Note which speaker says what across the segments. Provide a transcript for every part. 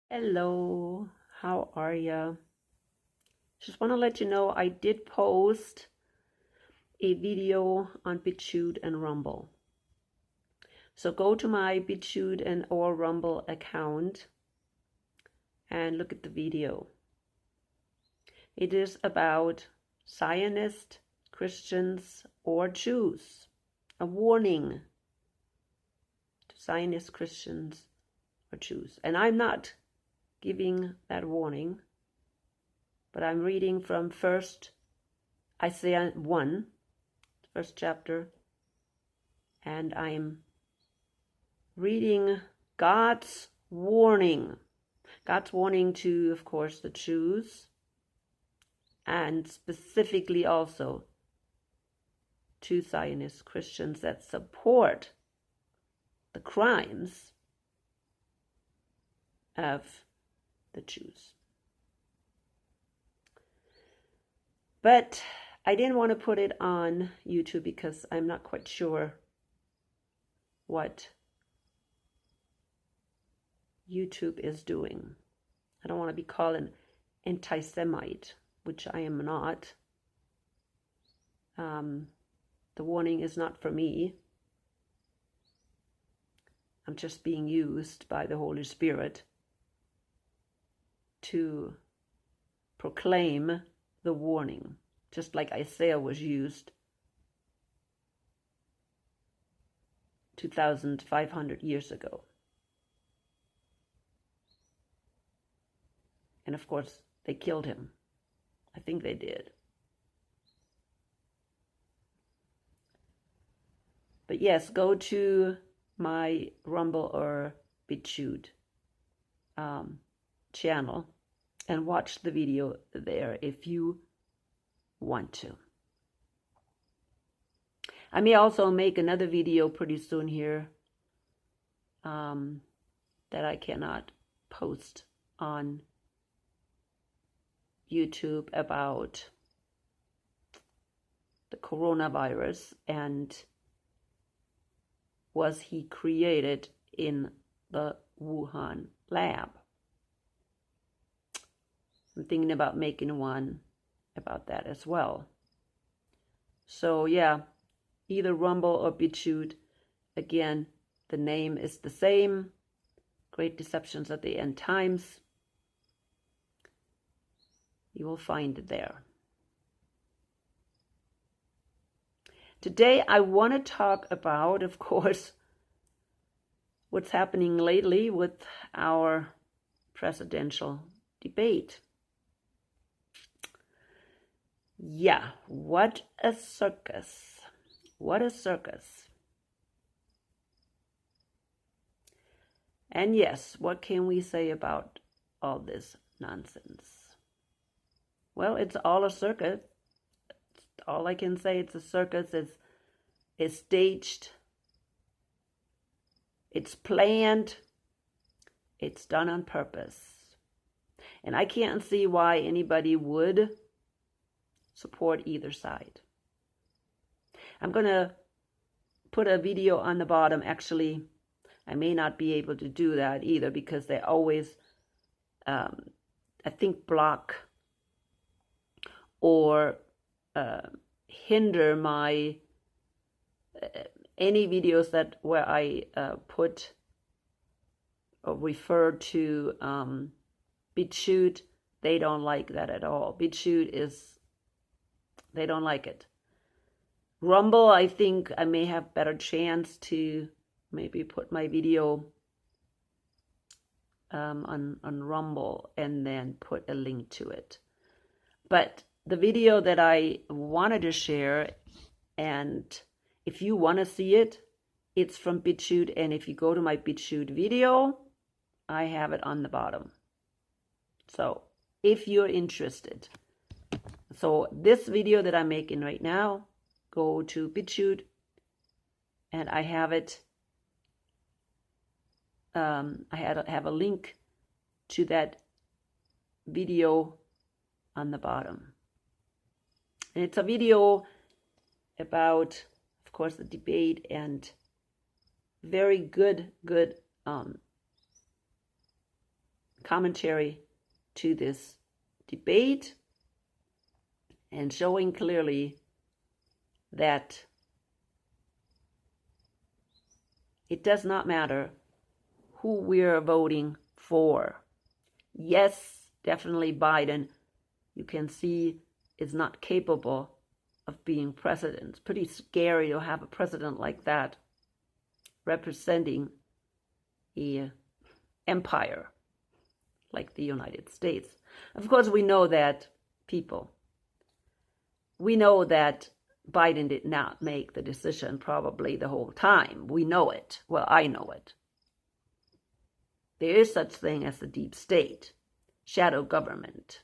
Speaker 1: Hello, how are ya? Just want to let you know I did post a video on BitChute and Rumble. So go to my BitChute and or Rumble account and look at the video. It is about Zionist Christians or Jews. A warning to Zionist Christians or Jews. And I'm not giving that warning, but I'm reading from first Isaiah 1, first chapter, and I'm reading God's warning. God's warning to, of course, the Jews, and specifically also to Zionist Christians that support the crimes of the Jews. But I didn't want to put it on YouTube because I'm not quite sure what YouTube is doing. I don't want to be called an anti-Semite, which I am not. The warning is not for me. I'm just being used by the Holy Spirit to proclaim the warning, just like Isaiah was used 2,500 years ago. And of course, they killed him. I think they did. But yes, go to my Rumble or BitChute channel and watch the video there if you want to. I may also make another video pretty soon here that I cannot post on YouTube about the coronavirus and was he created in the Wuhan lab. I'm thinking about making one about that as well. So yeah, either Rumble or BitChute. Again, the name is the same. Great Deceptions at the End Times. You will find it there. Today I want to talk about, of course, what's happening lately with our presidential debate. Yeah, what a circus. What a circus. And yes, what can we say about all this nonsense? Well, it's all a circus. All I can say, it's a circus. It's staged. It's planned. It's done on purpose. And I can't see why anybody would support either side. I'm going to put a video on the bottom. Actually, I may not be able to do that either because they always, I think, block or hinder my any videos that where I put or refer to BitChute. They don't like that at all. BitChute is, they don't like it. Rumble, I think I may have better chance to maybe put my video on Rumble and then put a link to it. But the video that I wanted to share, and if you want to see it, it's from BitChute, and if you go to my BitChute video, I have it on the bottom. So if you're interested. So this video that I'm making right now, go to BitChute, and I have it. I have a link to that video on the bottom. And it's a video about, of course, the debate, and very good commentary to this debate and showing clearly that it does not matter who we're voting for. Yes, definitely Biden, you can see, is not capable of being president. It's pretty scary to have a president like that representing an empire like the United States. Of course, we know that Biden did not make the decision probably the whole time. We know it. Well, I know it. There is such thing as the deep state, shadow government.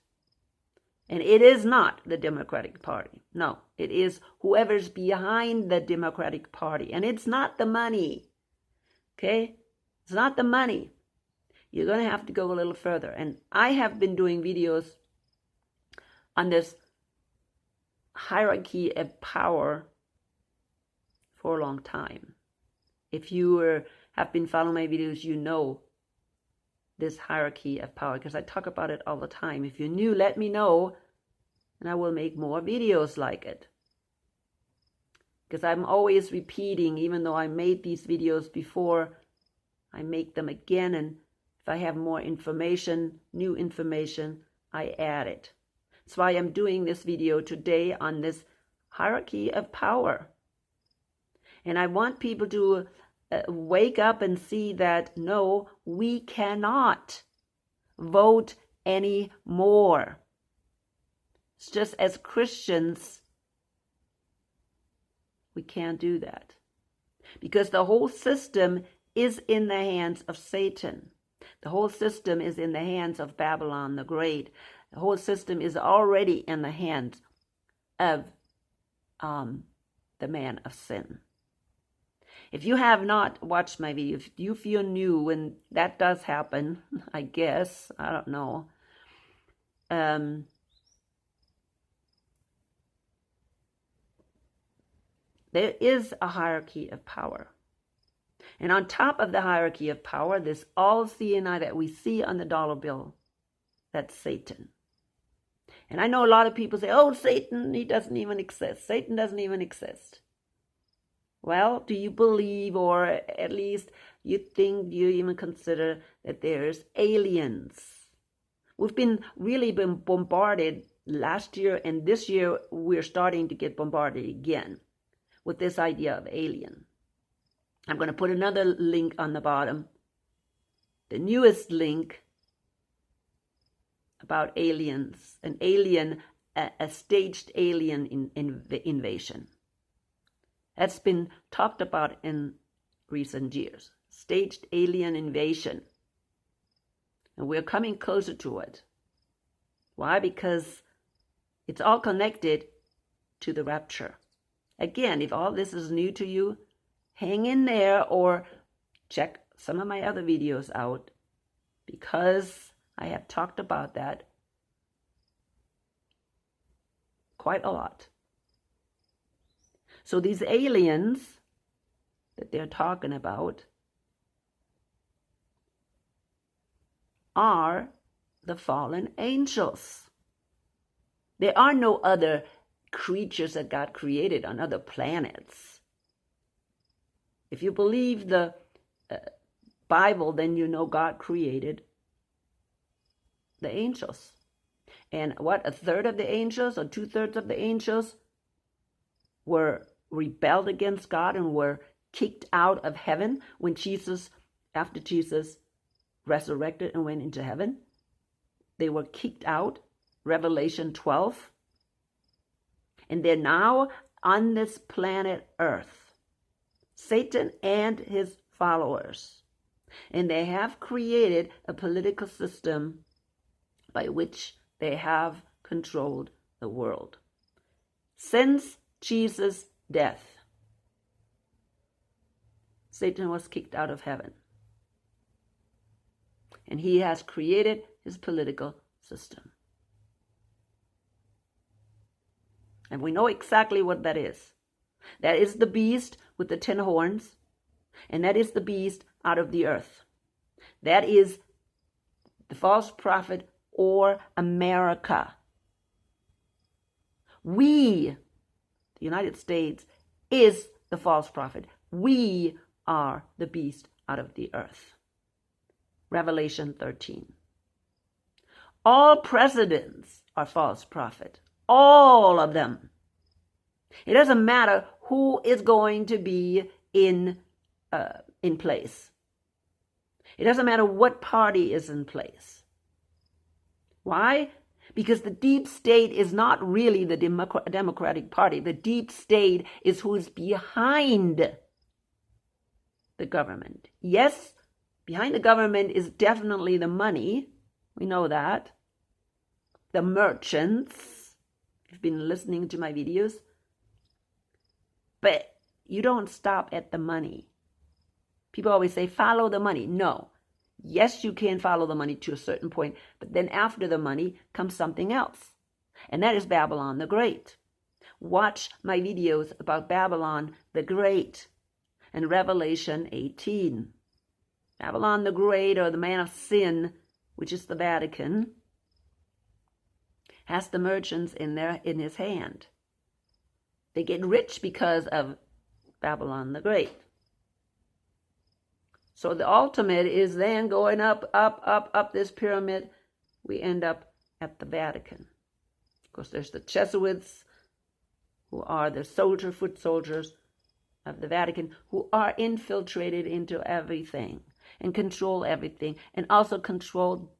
Speaker 1: And it is not the Democratic Party. No, it is whoever's behind the Democratic Party. And it's not the money. Okay? It's not the money. You're going to have to go a little further. And I have been doing videos on this hierarchy of power for a long time. If you have been following my videos, you know this hierarchy of power, because I talk about it all the time. If you're new, let me know, and I will make more videos like it. Because I'm always repeating, even though I made these videos before, I make them again, and if I have more information, new information, I add it. That's why I'm doing this video today on this hierarchy of power. And I want people to wake up and see that, no, we cannot vote anymore. It's just as Christians, we can't do that. Because the whole system is in the hands of Satan. The whole system is in the hands of Babylon the Great. The whole system is already in the hands of the man of sin. If you have not watched my video, if you feel new, when that does happen, I guess, I don't know. There is a hierarchy of power. And on top of the hierarchy of power, this all-seeing eye that we see on the dollar bill, that's Satan. And I know a lot of people say, oh, Satan, he doesn't even exist. Satan doesn't even exist. Well, do you believe, or at least you think, you even consider that there's aliens? We've been bombarded last year, and this year we're starting to get bombarded again with this idea of alien. I'm going to put another link on the bottom, the newest link about aliens, an alien, a staged alien invasion. That's been talked about in recent years. Staged alien invasion. And we're coming closer to it. Why? Because it's all connected to the rapture. Again, if all this is new to you, hang in there or check some of my other videos out, because I have talked about that quite a lot. So these aliens that they're talking about are the fallen angels. There are no other creatures that God created on other planets. If you believe the Bible, then you know God created the angels. And what, a third of the angels or 2/3 of the angels were rebelled against God and were kicked out of heaven when after Jesus resurrected and went into heaven. They were kicked out, Revelation 12. And they're now on this planet Earth, Satan and his followers. And they have created a political system by which they have controlled the world. Since Jesus' death, Satan was kicked out of heaven. And he has created his political system. And we know exactly what that is. That is the beast with the 10 horns, and that is the beast out of the earth. That is the false prophet or America. We, the United States, is the false prophet. We are the beast out of the earth. Revelation 13. All presidents are false prophet. All of them. It doesn't matter who is going to be in place. It doesn't matter what party is in place. Why? Because the deep state is not really the Democratic Party. The deep state is who's behind the government. Yes, behind the government is definitely the money. We know that. The merchants. You've been listening to my videos. But you don't stop at the money. People always say, follow the money. No. Yes, you can follow the money to a certain point, but then after the money comes something else. And that is Babylon the Great. Watch my videos about Babylon the Great and Revelation 18. Babylon the Great, or the man of sin, which is the Vatican, has the merchants in his hand. They get rich because of Babylon the Great. So the ultimate is then going up this pyramid. We end up at the Vatican. Of course, there's the Jesuits, who are the foot soldiers of the Vatican, who are infiltrated into everything and control everything, and also control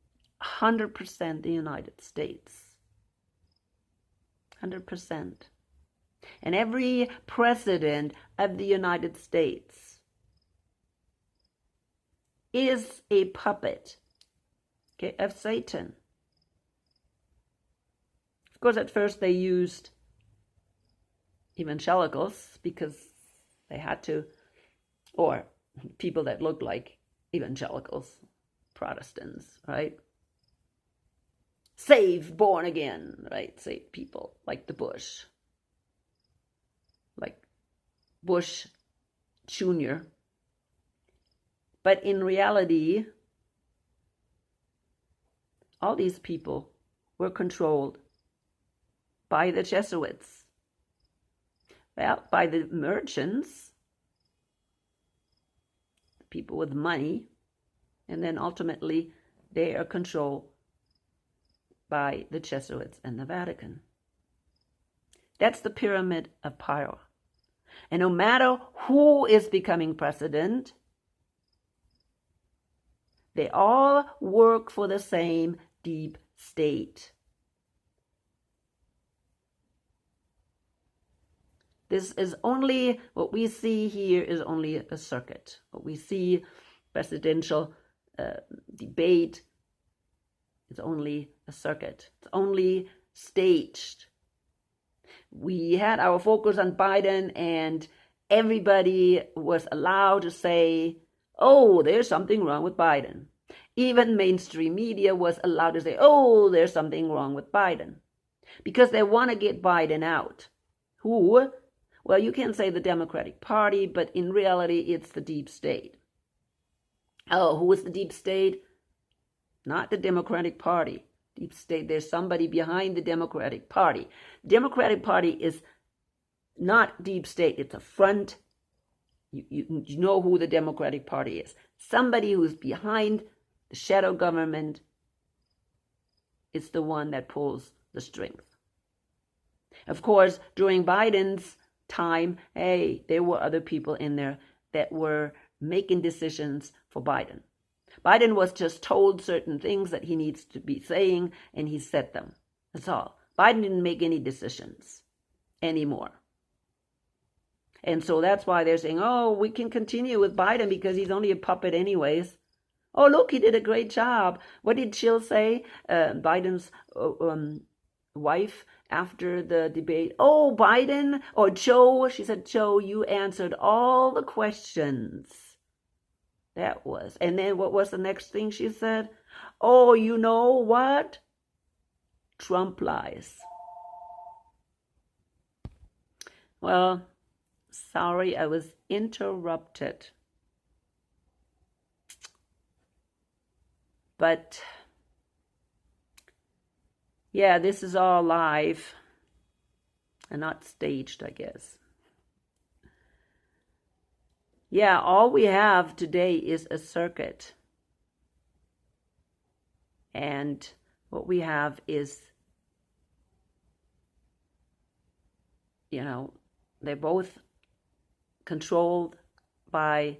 Speaker 1: 100% the United States. 100%. And every president of the United States is a puppet, okay, of Satan. Of course, at first they used evangelicals because they had to, or people that looked like evangelicals, Protestants, right? Save born again, right? Save people like the Bush, like Bush Jr. But in reality, all these people were controlled by the Jesuits. Well, by the merchants, people with money, and then ultimately they are controlled by the Jesuits and the Vatican. That's the pyramid of power. And no matter who is becoming president, they all work for the same deep state. This is only, what we see here is only a circuit. What we see, presidential debate, is only a circuit. It's only staged. We had our focus on Biden, and everybody was allowed to say, oh, there's something wrong with Biden. Even mainstream media was allowed to say, oh, there's something wrong with Biden. Because they want to get Biden out. Who? Well, you can say the Democratic Party, but in reality, it's the deep state. Oh, who is the deep state? Not the Democratic Party. Deep state, there's somebody behind the Democratic Party. Democratic Party is not deep state. It's a front. You know who the Democratic Party is. Somebody who's behind the shadow government is the one that pulls the strings. Of course, during Biden's time, hey, there were other people in there that were making decisions for Biden. Biden was just told certain things that he needs to be saying, and he said them. That's all. Biden didn't make any decisions anymore. And so that's why they're saying, oh, we can continue with Biden because he's only a puppet anyways. Oh, look, he did a great job. What did Jill say? Biden's wife after the debate. Oh, Biden, or Joe, she said, Joe, you answered all the questions. That was. And then what was the next thing she said? Oh, you know what? Trump lies. Well, sorry, I was interrupted. But Yeah, this is all live and not staged, I guess. Yeah, all we have today is a circuit. And what we have is, they're both controlled by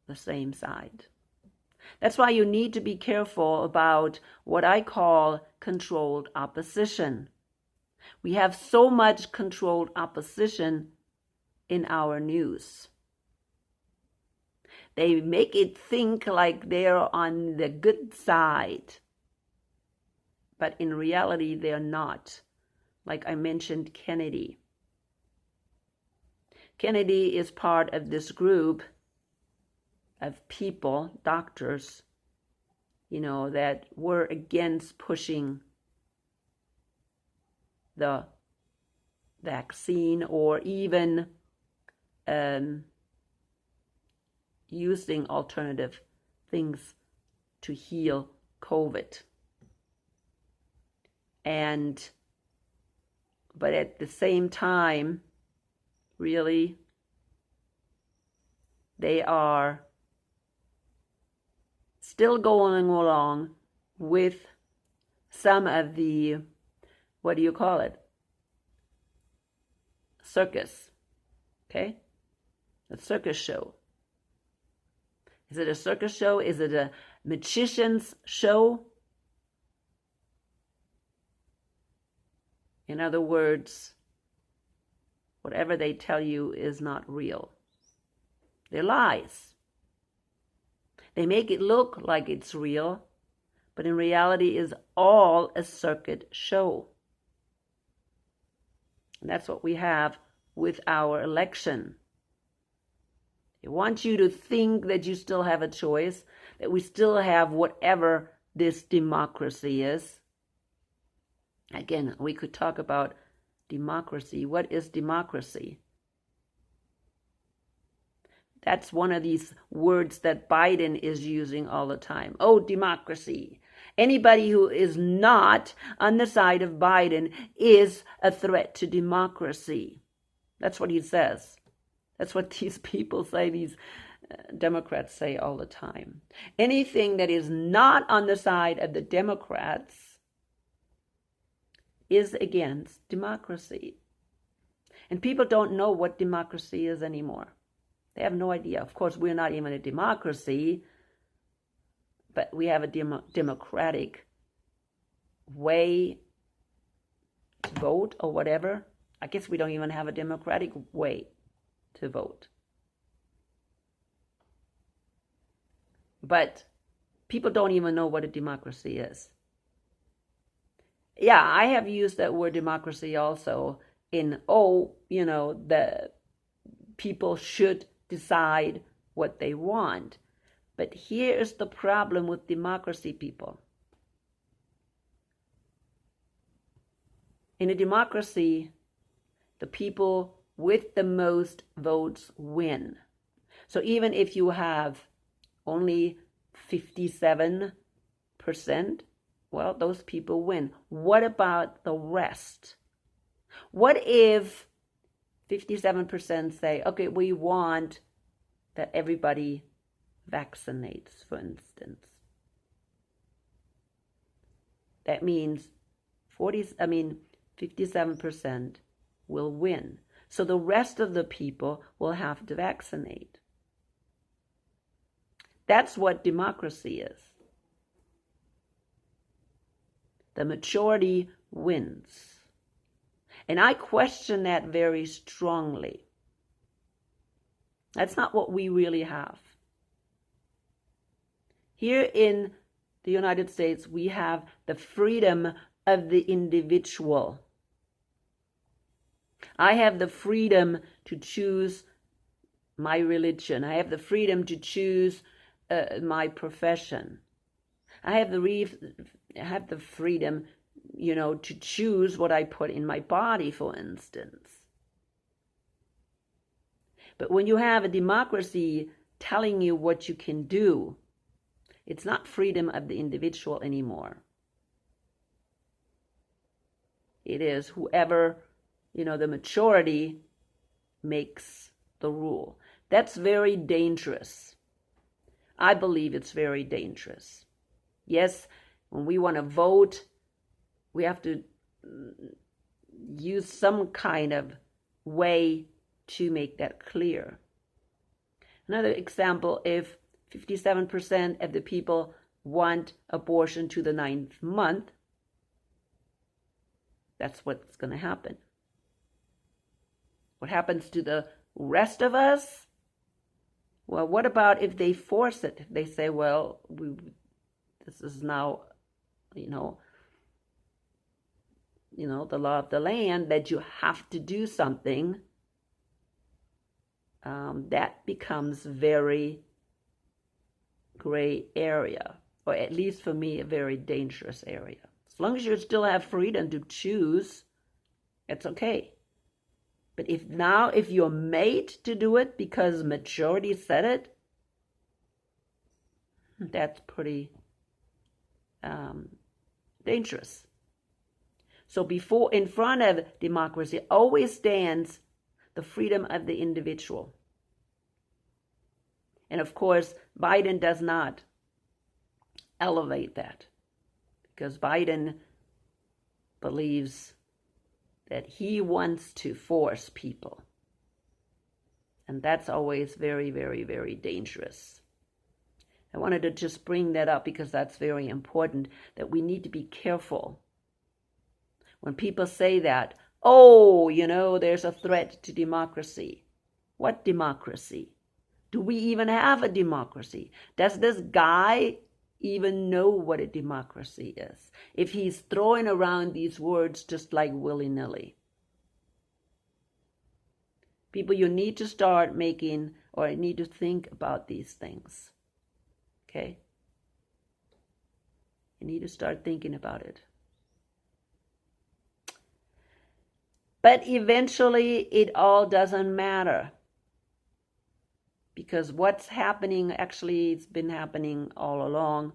Speaker 1: the same side. That's why you need to be careful about what I call controlled opposition. We have so much controlled opposition in our news. They make it think like they're on the good side, but in reality, they're not. Like I mentioned, Kennedy. Kennedy is part of this group of people, doctors, that were against pushing the vaccine or even using alternative things to heal COVID. But at the same time, really, they are still going along with some of the, what do you call it? Circus, okay? The circus show. Is it a circus show? Is it a magician's show? In other words, whatever they tell you is not real. They're lies. They make it look like it's real, but in reality is all a circuit show. And that's what we have with our election. They want you to think that you still have a choice, that we still have whatever this democracy is. Again, we could talk about democracy. What is democracy? That's one of these words that Biden is using all the time. Oh, democracy. Anybody who is not on the side of Biden is a threat to democracy. That's what he says. That's what these people say, these Democrats say all the time. Anything that is not on the side of the Democrats is against democracy. And people don't know what democracy is anymore. They have no idea. Of course, we're not even a democracy, but we have a democratic way to vote or whatever. I guess we don't even have a democratic way to vote. But people don't even know what a democracy is. Yeah, I have used that word democracy also in, the people should decide what they want. But here's the problem with democracy, people. In a democracy, the people with the most votes win. So even if you have only 57%, well, those people win. What about the rest? What if 57% say, okay, we want that everybody vaccinates, for instance? That means 57% will win. So the rest of the people will have to vaccinate. That's what democracy is. The majority wins. And I question that very strongly. That's not what we really have. Here in the United States, we have the freedom of the individual. I have the freedom to choose my religion. I have the freedom to choose my profession. I have the freedom, to choose what I put in my body, for instance. But when you have a democracy telling you what you can do, it's not freedom of the individual anymore. it is whoever, the majority makes the rule. That's very dangerous. I believe it's very dangerous. Yes, when we want to vote, we have to use some kind of way to make that clear. Another example, if 57% of the people want abortion to the 9th month, that's what's going to happen. What happens to the rest of us? Well, what about if they force it? If they say, well, this is now, the law of the land, that you have to do something, that becomes very gray area, or at least for me, a very dangerous area. As long as you still have freedom to choose, it's okay. But if you're made to do it because majority said it, that's pretty dangerous. So in front of democracy always stands the freedom of the individual. And of course, Biden does not elevate that, because Biden believes that he wants to force people. And that's always very, very, very dangerous. I wanted to just bring that up because that's very important, that we need to be careful. When people say that, there's a threat to democracy. What democracy? Do we even have a democracy? Does this guy even know what a democracy is, if he's throwing around these words just like willy-nilly? People, you need to start need to think about these things. Okay? You need to start thinking about it. But eventually, it all doesn't matter. Because what's happening, actually, it's been happening all along.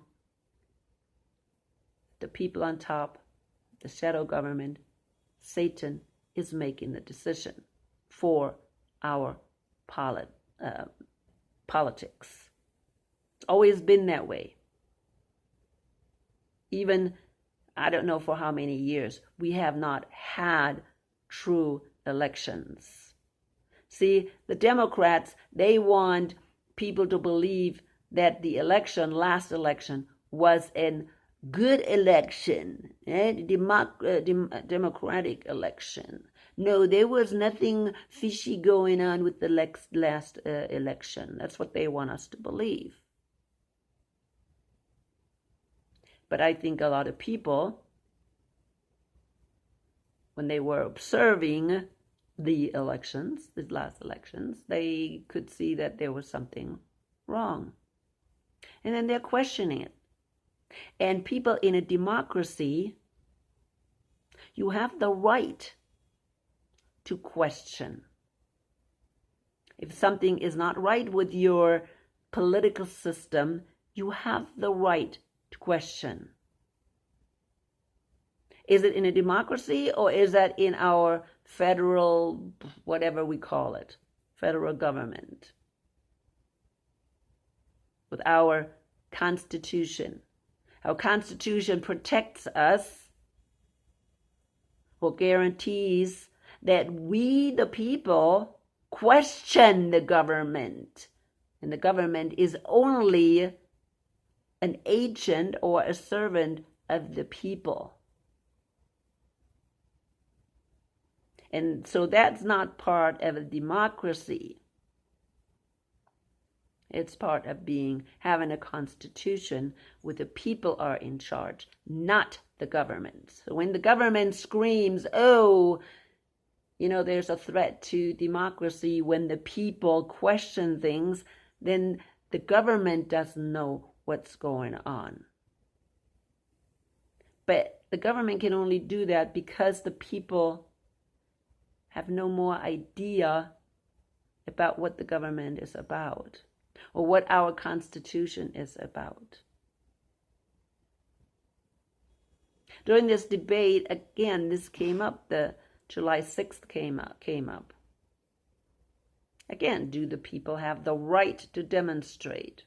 Speaker 1: The people on top, the shadow government, Satan is making the decision for our politics. It's always been that way. Even, I don't know for how many years, we have not had true elections. See, the Democrats, they want people to believe that the last election, was a good election, democratic election. No, there was nothing fishy going on with the last election. That's what they want us to believe. But I think a lot of people, when they were observing the last elections, they could see that there was something wrong. And then they're questioning it. And people in a democracy, you have the right to question. If something is not right with your political system, you have the right to question. Is it in a democracy, or is that in our federal, whatever we call it, federal government? With our Constitution. Our Constitution protects us, or guarantees that we, the people, question the government. And the government is only an agent or a servant of the people. And so that's not part of a democracy. It's part of having a constitution where the people are in charge, not the government. So when the government screams, there's a threat to democracy, when the people question things, then the government doesn't know what's going on. But the government can only do that because the people have no more idea about what the government is about, or what our Constitution is about. During this debate, again, this came up, the July 6th came up. Again, do the people have the right to demonstrate?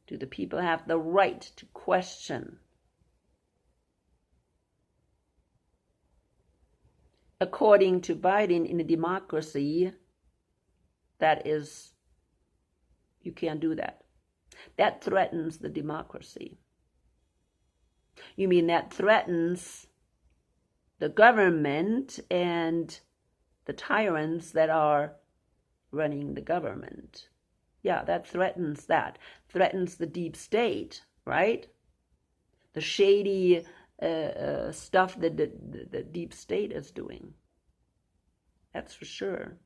Speaker 1: Do the people have the right to question? According to Biden, in a democracy, that is, you can't do that. That threatens the democracy. You mean that threatens the government and the tyrants that are running the government. Yeah, that threatens that. Threatens the deep state, right? The shady stuff that the deep state is doing. That's for sure.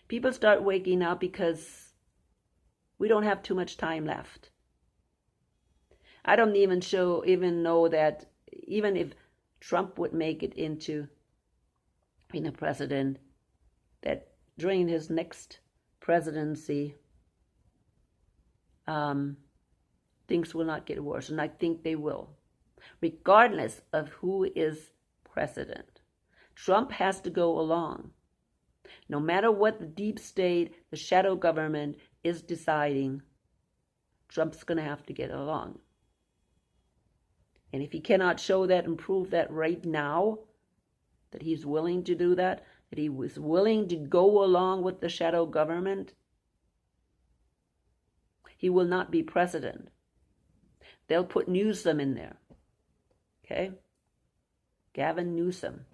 Speaker 1: People start waking up because we don't have too much time left. I don't even know that even if Trump would make it into being a president, that during his next presidency, things will not get worse, and I think they will, regardless of who is president. Trump has to go along. No matter what the deep state, the shadow government is deciding, Trump's going to have to get along. And if he cannot show that and prove that right now, that he's willing to do that he was willing to go along with the shadow government, he will not be president. They'll put Newsom in there. Okay? Gavin Newsom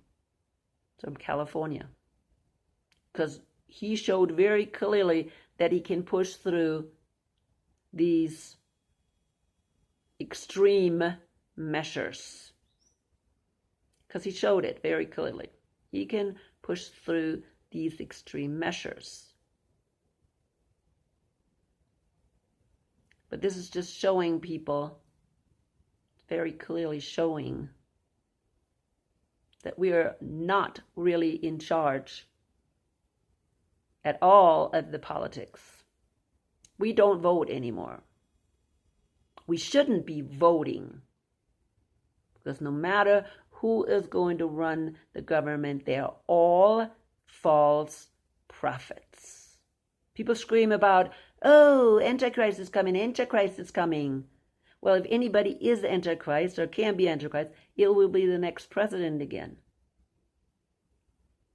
Speaker 1: from California. Because he showed very clearly that he can push through these extreme measures. Because he showed it very clearly. He can push through these extreme measures. But this is just showing people, very clearly showing, that we are not really in charge at all of the politics. We don't vote anymore. We shouldn't be voting. Because no matter who is going to run the government, they are all false prophets. People scream about, oh, Antichrist is coming, Antichrist is coming. Well, if anybody is Antichrist or can be Antichrist, it will be the next president again.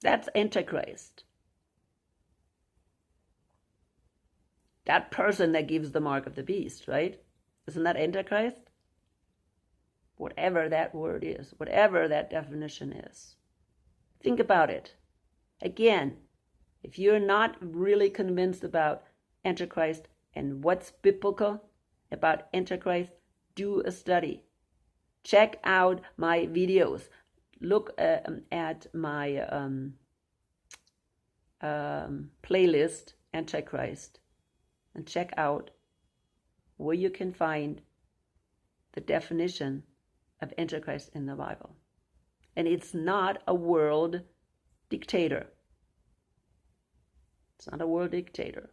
Speaker 1: That's Antichrist. That person that gives the mark of the beast, right? Isn't that Antichrist? Whatever that word is, whatever that definition is. Think about it. Again, if you're not really convinced about Antichrist and what's biblical about Antichrist, do a study. Check out my videos. Look at my playlist, Antichrist, and check out where you can find the definition of Antichrist in the Bible. And it's not a world dictator. It's not a world dictator.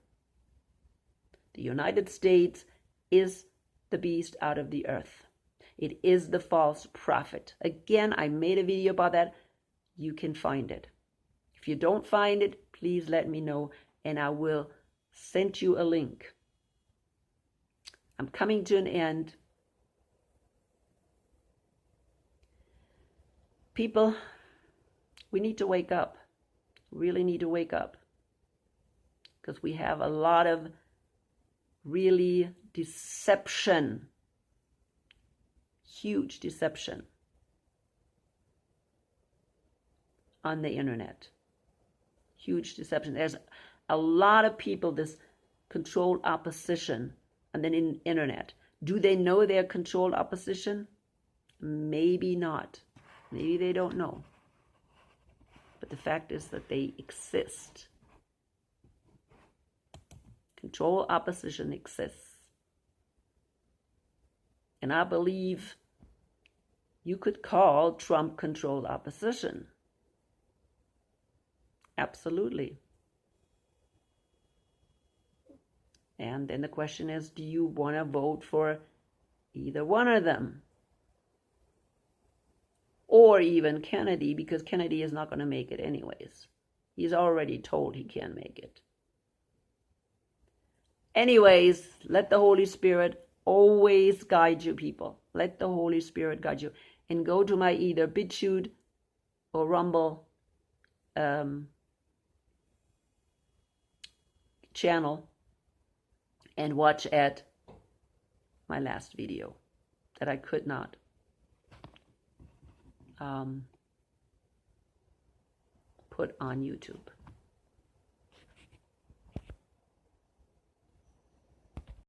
Speaker 1: The United States is the beast out of the earth. It is the false prophet. Again, I made a video about that. You can find it. If you don't find it, please let me know and I will send you a link. I'm coming to an end. People, we need to wake up. Really need to wake up. Because we have a lot of really deception. Huge deception on the internet. Huge deception. There's a lot of people, this controlled opposition on the internet. Do they know they're controlled opposition? Maybe not. Maybe they don't know. But the fact is that they exist. Controlled opposition exists. And I believe you could call Trump controlled opposition. Absolutely. And then the question is, do you want to vote for either one of them? or even Kennedy, because Kennedy is not going to make it anyways. He's already told he can't make it. Anyways, let the Holy Spirit always guide you, people. Let the Holy Spirit guide you. And go to my either BitChute or Rumble channel and watch at my last video that I could not put on YouTube.